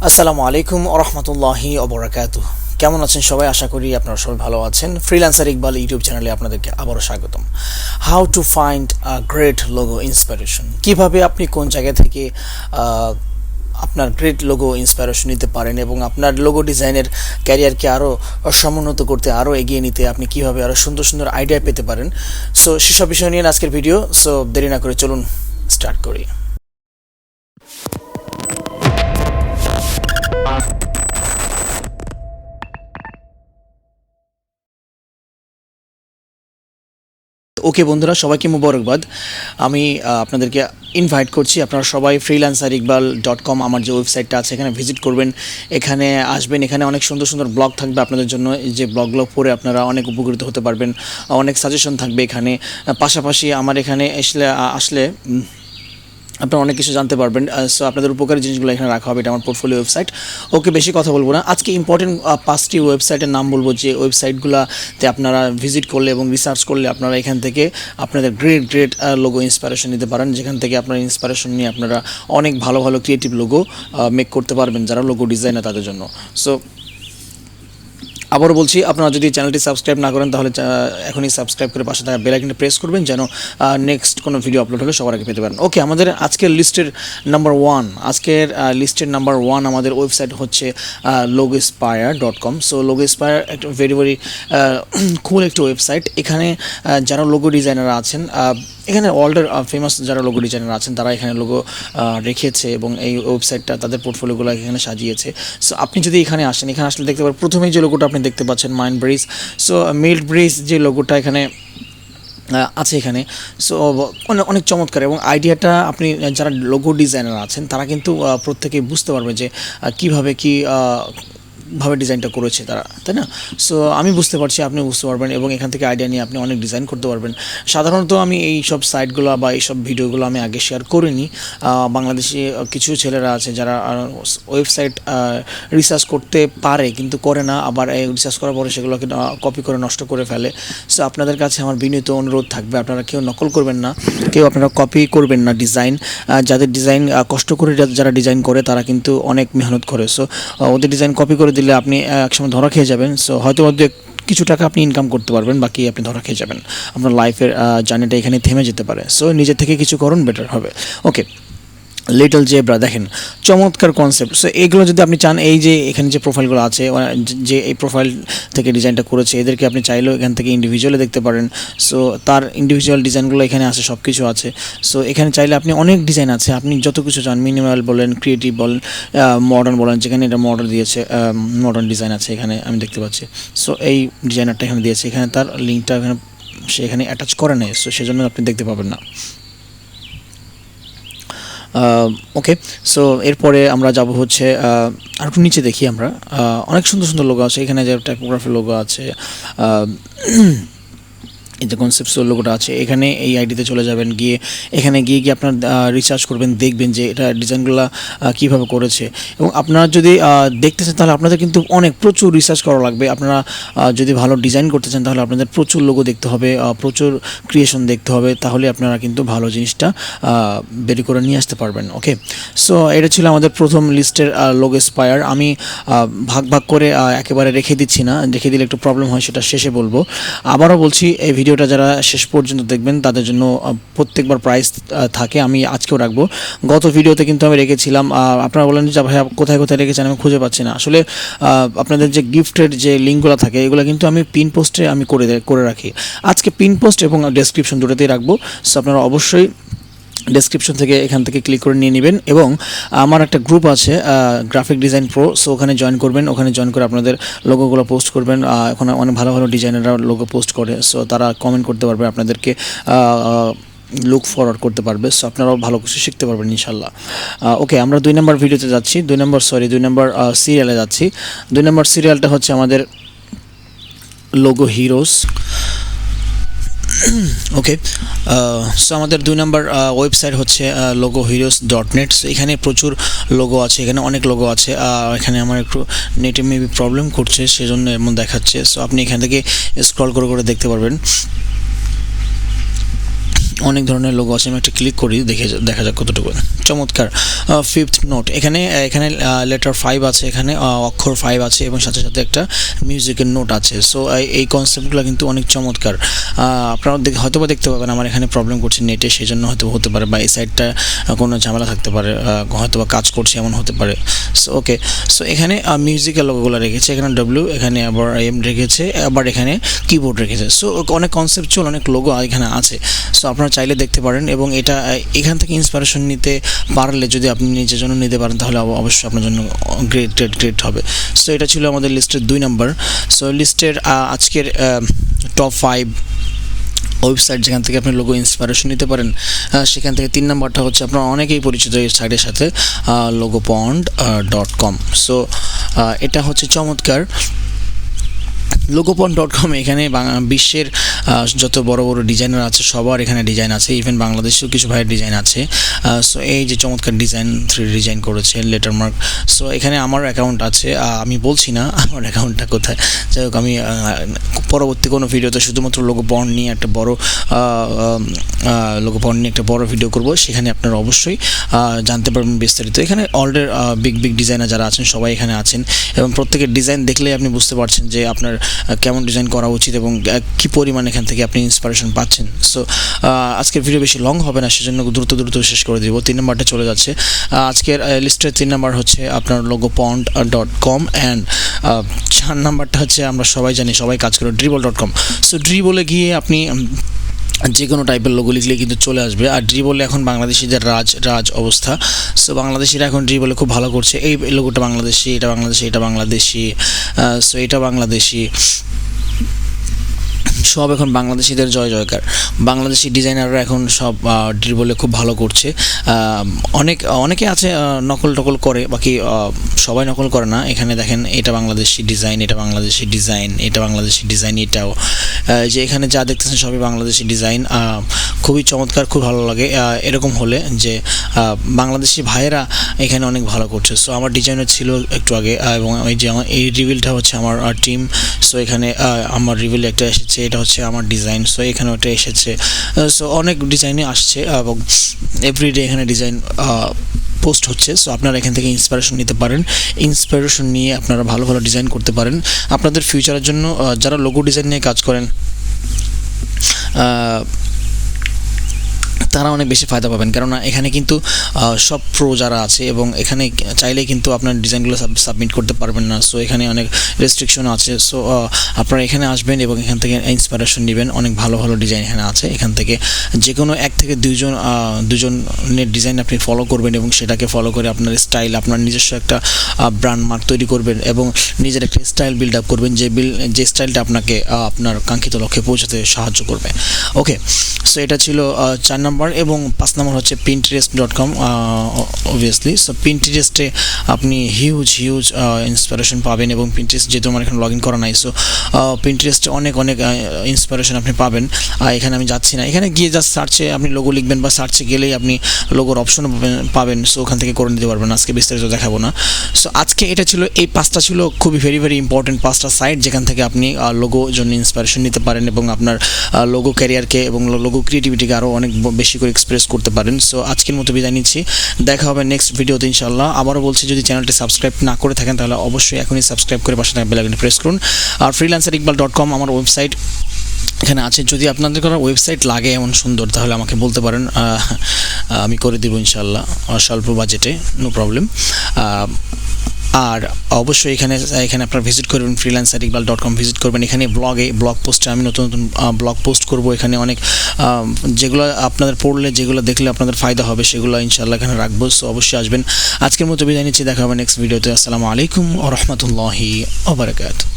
আসসালামু আলাইকুম ওয়া রাহমাতুল্লাহি ওয়া বারাকাতুহু। কেমন আছেন সবাই? আশা করি আপনারা সবাই ভালো আছেন। ফ্রিল্যান্সার ইকবাল ইউটিউব চ্যানেলে আপনাদেরকে আবারও স্বাগতম। How to find a great logo inspiration, কিভাবে আপনি কোন জায়গা থেকে আপনার গ্রেট লোগো ইন্সপিরেশন নিতে পারেন এবং আপনার লোগো ডিজাইনের ক্যারিয়ারকে আরও সমুন্নত করতে, আরও এগিয়ে নিতে আপনি কীভাবে আরও সুন্দর সুন্দর আইডিয়া পেতে পারেন। সো সেসব বিষয় নিয়ে আজকের ভিডিও। সো দেরি না করে চলুন স্টার্ট করি। ওকে বন্ধুরা, সবাইকে মুবারকবাদ। আমি আপনাদেরকে ইনভাইট করছি, আপনারা সবাই freelancer.iqbal.com আমার যে ওয়েবসাইটটা আছে এখানে ভিজিট করবেন, এখানে আসবেন। এখানে অনেক সুন্দর সুন্দর ব্লগ থাকবে আপনাদের জন্য, যে ব্লগগুলো পড়ে আপনারা অনেক উপকৃত হতে পারবেন। অনেক সাজেশন থাকবে এখানে। পাশাপাশি আমার এখানে আসলে আপনারা অনেক কিছু জানতে পারবেন। সো আপনাদের উপকারী জিনিসগুলো এখানে রাখা হবে। এটা আমার পোর্টফোলিও ওয়েবসাইট। ওকে, বেশি কথা বলবো না। আজকে ইম্পর্টেন্ট 5টি ওয়েবসাইটের নাম বলবো, যে ওয়েবসাইটগুলোতে আপনারা ভিজিট করলে এবং রিসার্চ করলে আপনারা এখান থেকে আপনাদের গ্রেট লোগো ইন্সপিরেশন নিতে পারেন, যেখান থেকে আপনার ইন্সপিরেশন নিয়ে আপনারা অনেক ভালো ভালো ক্রিয়েটিভ লোগো মেক করতে পারবেন যারা লোগো ডিজাইনার তাদের জন্য। সো আবারও বলছি, আপনারা যদি চ্যানেলটি সাবস্ক্রাইব না করেন তাহলে এখনই সাবস্ক্রাইব করে পাশে থাকা বেল আইকনটি প্রেস করবেন, যেন নেক্সট কোনো ভিডিও আপলোড হলে সবার আগে পেতে পারেন। ওকে, আমাদের আজকের লিস্টের নাম্বার 1 আমাদের ওয়েবসাইট হচ্ছে logospire.com। সো logospire একটা ভেরি কুল একটা ওয়েবসাইট। এখানে যারা লোগো ডিজাইনার আছেন, এখানে ওয়ার্ল্ডের ফেমাস যারা লোগো ডিজাইনার আছেন তারা এখানে লোগো রেখেছে এবং এই ওয়েবসাইটটা তাদের পোর্টফোলিওগুলো এখানে সাজিয়েছে। সো আপনি যদি এখানে আসেন, এখানে আসলে দেখতে পারেন প্রথমেই যে লোগোটা আপনি দেখতে পাচ্ছেন mind bridge. So mild bridge যে লোগোটা এখানে আছে এখানে, সো অনেক চমৎকার। এবং আইডিয়াটা আপনি যারা লোগো ডিজাইনার আছেন তারা কিন্তু প্রত্যেকেই বুঝতে পারবে যে কীভাবে ভাবে ডিজাইনটা করেছে তারা, তাই না? সো আমি বুঝতে পারছি, আপনি বুঝতে পারবেন এবং এখান থেকে আইডিয়া নিয়ে আপনি অনেক ডিজাইন করতে পারবেন। সাধারণত আমি এই সব সাইটগুলো বা এইসব ভিডিওগুলো আমি আগে শেয়ার করিনি। বাংলাদেশি কিছু ছেলেরা আছে যারা ওয়েবসাইট রিসার্চ করতে পারে কিন্তু করে না, আবার এই রিসার্চ করার পরে সেগুলোকে কপি করে নষ্ট করে ফেলে। সো আপনাদের কাছে আমার বিনীত অনুরোধ থাকবে, আপনারা কেউ নকল করবেন না, কেউ আপনারা কপি করবেন না ডিজাইন। যাদের ডিজাইন কষ্ট করে যারা ডিজাইন করে তারা কিন্তু অনেক মেহনত করে। সো ওদের ডিজাইন কপি করে দিলে আপনি একসময় ধরা খেয়ে যাবেন। সো হয়তো কিছু টাকা আপনি ইনকাম করতে পারবেন, বাকি আপনি ধরা খেয়ে যাবেন, আপনার লাইফের জার্নিটা এখানে থেমে যেতে পারে। সো নিজে থেকে কিছু করুন, বেটার হবে। ওকে, লিটল জেব্রা দেখেন, চমৎকার কনসেপ্ট। সো এইগুলো যদি আপনি চান, এই যে এখানে যে প্রোফাইলগুলো আছে, যে এই প্রোফাইল থেকে ডিজাইনটা করেছে, এদেরকে আপনি চাইলেও এখান থেকে ইন্ডিভিজুয়ালি দেখতে পারেন। সো তার ইন্ডিভিজুয়াল ডিজাইনগুলো এখানে আছে, সব কিছু আছে। সো এখানে চাইলে আপনি অনেক ডিজাইন আছে, আপনি যত কিছু চান, মিনিমাল বলেন, ক্রিয়েটিভ বলেন, মডার্ন বলেন, যেখানে এটা মডার্ন দিয়েছে, মডার্ন ডিজাইন আছে এখানে আমি দেখতে পাচ্ছি। সো এই ডিজাইনারটা এখানে দিয়েছে, এখানে তার লিঙ্কটা সে এখানে অ্যাটাচ করে নেয়, সো সেজন্য আপনি দেখতে পাবেন না। ওকে, সো এরপরে আমরা যাব হচ্ছে আর একটু নিচে দেখি। আমরা অনেক সুন্দর সুন্দর লোগো আছে এখানে, যে টাইপোগ্রাফি লোগো আছে, এই যে কনসেপ্টসুয়াল লোগোটা আছে এখানে। এই আইডিতে চলে যাবেন, এখানে গিয়ে আপনার রিসার্চ করবেন, দেখবেন যে এটা ডিজাইনগুলো কীভাবে করেছে। এবং আপনারা যদি দেখতে চান তাহলে আপনাদের কিন্তু প্রচুর রিসার্চ করা লাগবে। আপনারা যদি ভালো ডিজাইন করতে চান তাহলে আপনাদের প্রচুর লোগো দেখতে হবে, প্রচুর ক্রিয়েশন দেখতে হবে, তাহলে আপনারা কিন্তু ভালো জিনিসটা বের করে নিয়ে আসতে পারবেন। ওকে, সো এটা ছিল আমাদের প্রথম লিস্টের লোগোস্পায়ার। আমি ভাগ করে একেবারে রেখে দিচ্ছি না, রেখে দিলে একটু প্রবলেম হয়, সেটা শেষে বলবো। আবারও বলছি, এই ভিডিওটা যারা শেষ পর্যন্ত দেখবেন তাদের জন্য প্রত্যেকবার প্রাইস থাকে, আমি আজকেও রাখবো। গত ভিডিওতে কিন্তু আমি রেখেছিলাম, আপনারা বলেন যে ভাইয়া কোথায় কোথায় রেখেছেন, আমি খুঁজে পাচ্ছি না। আসলে আপনাদের যে গিফটের যে লিঙ্কগুলো থাকে এগুলো কিন্তু আমি পিন পোস্টে আমি করে রাখি। আজকে পিন পোস্ট এবং ডেসক্রিপশন দুটোতেই রাখবো। সো আপনারা অবশ্যই ডেসক্রিপশন থেকে এখান থেকে ক্লিক করে নিয়ে নেবেন। এবং আমার একটা গ্রুপ আছে, গ্রাফিক ডিজাইন প্রো। সো ওখানে জয়েন করবেন, ওখানে জয়েন করে আপনাদের লোগোগুলো পোস্ট করবেন। ওখানে অনেক ভালো ভালো ডিজাইনাররা লোগো পোস্ট করে, সো তারা কমেন্ট করতে পারবে, আপনাদেরকে লুক ফরওয়ার্ড করতে পারবে। সো আপনারাও ভালো কিছু শিখতে পারবেন ইনশাল্লাহ। ওকে, আমরা 2 নম্বর ভিডিওতে যাচ্ছি, 2 নম্বর সিরিয়ালে যাচ্ছি। 2 নম্বর সিরিয়ালটা হচ্ছে আমাদের লোগো হিরোস। ওকে, সো আমাদের 2 নম্বর ওয়েবসাইট হচ্ছে logoheroes.net। সো এখানে প্রচুর লোগো আছে, এখানে অনেক লোগো আছে। এখানে আমার একটু নেটে মেবি প্রবলেম করছে, সেজন্য এমন দেখাচ্ছে। সো আপনি এখান থেকে স্ক্রল করে দেখতে পারবেন। অনেক ধরনের লোগো আছে, আমি একটা ক্লিক করি, দেখা যাক কতটুকু চমৎকার। ফিফথ নোট, এখানে লেটার 5 আছে, এখানে অক্ষর 5 আছে এবং সাথে সাথে একটা মিউজিকের নোট আছে। সো এই কনসেপ্টগুলো কিন্তু অনেক চমৎকার। আপনারা হয়তো বা দেখতে পাবেন আমার এখানে প্রবলেম করছে নেটে, সেই জন্য হয়তো হতে পারে, বা এই সাইডটা কোনো ঝামেলা থাকতে পারে, হয়তো বা কাজ করছে এমন হতে পারে। সো ওকে, সো এখানে মিউজিক্যাল লোগোগুলো রেখেছে, এখানে ডব্লিউ, এখানে আবার এম রেখেছে, আবার এখানে কিবোর্ড রেখেছে। সো অনেক কনসেপচুয়াল অনেক লোগো এখানে আছে। সো আপনারা চাইলে দেখতে পারেন, এবং এটা এখান থেকে ইন্সপিরেশন নিতে পারলে, যদি আপনি নিজের জন্য নিতে পারেন, তাহলে অবশ্যই আপনার জন্য গ্রেট হবে। সো এটা ছিল আমাদের লিস্টের 2 নাম্বার। সো লিস্টের আজকের টপ 5 ওয়েবসাইট যেখান থেকে আপনি লোগো ইন্সপিরেশন নিতে পারেন, সেখান থেকে 3 নাম্বারটা হচ্ছে আপনার অনেকেই পরিচিত এই সাইটের সাথে, logopond.com। সো এটা হচ্ছে চমৎকার। logopond.com, এখানে বিশ্বের যত বড় বড় ডিজাইনার আছে সবার এখানে ডিজাইন আছে, ইভেন বাংলাদেশেও কিছু ভাইয়ের ডিজাইন আছে। সো এই যে চমৎকার ডিজাইন, 3D ডিজাইন করেছে, লেটার মার্ক। সো এখানে আমার অ্যাকাউন্ট আছে, আমি বলছি না আমার অ্যাকাউন্টটা কোথায়, যাই হোক আমি পরবর্তী কোনো ভিডিওতে শুধুমাত্র লোগোপন্ড নিয়ে একটা বড় ভিডিও করব, সেখানে আপনারা অবশ্যই জানতে পারবেন বিস্তারিত। এখানে অলরেডি বিগ ডিজাইনার যারা আছেন সবাই এখানে আছেন, এবং প্রত্যেকের ডিজাইন দেখলেই আপনি বুঝতে পারছেন যে আপনার কেমন ডিজাইন করা উচিত এবং কী পরিমাণ এখান থেকে আপনি ইন্সপিরেশন পাচ্ছেন। সো আজকের ভিডিও বেশি লং হবে না, সেজন্য দ্রুত শেষ করে দিব। 3 নাম্বারটা চলে যাচ্ছে। আজকের লিস্টের 3 নাম্বার হচ্ছে আপনার logopond.com, অ্যান্ড 4 নাম্বারটা হচ্ছে আমরা সবাই জানি, সবাই কাজ করে, dribble.com। সো ড্রিবলে গিয়ে আপনি যে কোনো টাইপের লোগো লিখলে কিন্তু চলে আসবে। আর ড্রিবলে এখন বাংলাদেশিদের রাজ অবস্থা। সো বাংলাদেশিরা এখন ড্রিবলে খুব ভালো করছে। এই লোগোটা বাংলাদেশি, এটা বাংলাদেশি, এটা বাংলাদেশি, সো এটা বাংলাদেশি, সব এখন বাংলাদেশিদের জয়কার। বাংলাদেশি ডিজাইনাররা এখন সব ড্রিবলে খুব ভালো করছে। অনেকে আছে নকল করে, বাকি সবাই নকল করে না। এখানে দেখেন, এটা বাংলাদেশি ডিজাইন, এটা বাংলাদেশি ডিজাইন, এটা বাংলাদেশি ডিজাইন, এটাও যে এখানে যা দেখতেছেন সবই বাংলাদেশি ডিজাইন। খুবই চমৎকার, খুব ভালো লাগে এরকম হলে, যে বাংলাদেশি ভাইয়েরা এখানে অনেক ভালো করছে। সো আমার ডিজাইনার ছিল একটু আগে, এবং ওই যে আমার এই রিভিলটা হচ্ছে আমার টিম। সো এখানে আমার রিভিল একটা এসেছে, এটা হচ্ছে আমার ডিজাইন। সো এখানে ওটা এসেছে। সো অনেক ডিজাইনে আসছে, এবং এভরিডে এখানে ডিজাইন পোস্ট হচ্ছে। সো আপনারা এখান থেকে ইন্সপিরেশন নিতে পারেন, ইন্সপিরেশন নিয়ে আপনারা ভালো ডিজাইন করতে পারেন আপনাদের ফিউচারের জন্য। যারা লোগো ডিজাইন নিয়ে কাজ করেন তারা অনেক বেশি ফায়দা পাবেন, কেননা এখানে কিন্তু সব প্রো যারা আছে, এবং এখানে চাইলেই কিন্তু আপনার ডিজাইনগুলো সাবমিট করতে পারবেন না। সো এখানে অনেক রেস্ট্রিকশন আছে। সো আপনারা এখানে আসবেন এবং এখান থেকে ইন্সপিরেশন নেবেন। অনেক ভালো ডিজাইন এখানে আছে। এখান থেকে যে কোনো 1 থেকে 2জনের ডিজাইন আপনি ফলো করবেন, এবং সেটাকে ফলো করে আপনার স্টাইল, আপনার নিজস্ব একটা ব্র্যান্ড মার্ক তৈরি করবেন, এবং নিজের একটা স্টাইল বিল্ড আপ করবেন, যে স্টাইলটা আপনাকে আপনার কাঙ্ক্ষিত লক্ষ্যে পৌঁছাতে সাহায্য করবে। ওকে, সো এটা ছিল 4 নাম্বার। এবং 5 নাম্বার হচ্ছে pinterest.com, অবভিয়াসলি। সো পিন্টারেস্টে আপনি হিউজ ইন্সপিরেশন পাবেন, এবং পিন্টারেস্ট যেহেতু আমার এখানে লগ ইন করা নাই, সো পিন্টারেস্টে অনেক ইন্সপিরেশন আপনি পাবেন। এখানে আমি যাচ্ছি না, এখানে গিয়ে জাস্ট সার্চে আপনি লোগো লিখবেন, বা সার্চে গেলেই আপনি লোগোর অপশনও পাবেন। সো ওখান থেকে করে নিতে পারবেন। আজকে বিস্তারিত দেখাবো না। সো আজকে এটা ছিল, এই 5টা ছিল খুবই ভেরি ইম্পর্টেন্ট 5টা সাইট, যেখান থেকে আপনি লোগো জন্য ইন্সপিরেশন নিতে পারেন, এবং আপনার লোগো ক্যারিয়ারকে এবং লোগো ক্রিয়েটিভিটিকে আরও অনেক বেশি করে এক্সপ্রেস করতে পারেন। সো আজকের মতো বিদায় নিচ্ছি, দেখা হবে নেক্সট ভিডিওতে ইনশাআল্লাহ। আবারও বলছি, যদি চ্যানেলটি সাবস্ক্রাইব না করে থাকেন তাহলে অবশ্যই এখনই সাবস্ক্রাইব করে পাশে থাকা বেল আইকনটি প্রেস করুন। আর freelancer.iqbal.com আমার ওয়েবসাইট এখানে আছে। যদি আপনাদের কোনো ওয়েবসাইট লাগে এমন সুন্দর, তাহলে আমাকে বলতে পারেন, আমি করে দেবো ইনশাআল্লাহ, স্বল্প বাজেটে, নো প্রবলেম। আর অবশ্যই এখানে আপনারা ভিজিট করবেন, freelancer.iqbal.com ভিজিট করবেন। এখানে ব্লগ পোস্টে আমি নতুন ব্লগ পোস্ট করব। এখানে অনেক যেগুলো আপনাদের পড়লে, যেগুলো দেখলে আপনাদের ফায়দা হবে, সেগুলো ইনশাআল্লাহ এখানে রাখবো। সো অবশ্যই আসবেন। আজকের মতো বিদায় নিচ্ছি, দেখা হবে নেক্সট ভিডিওতে। আসসালামু আলাইকুম ওয়া রাহমাতুল্লাহি ওয়া বারাকাতুহু।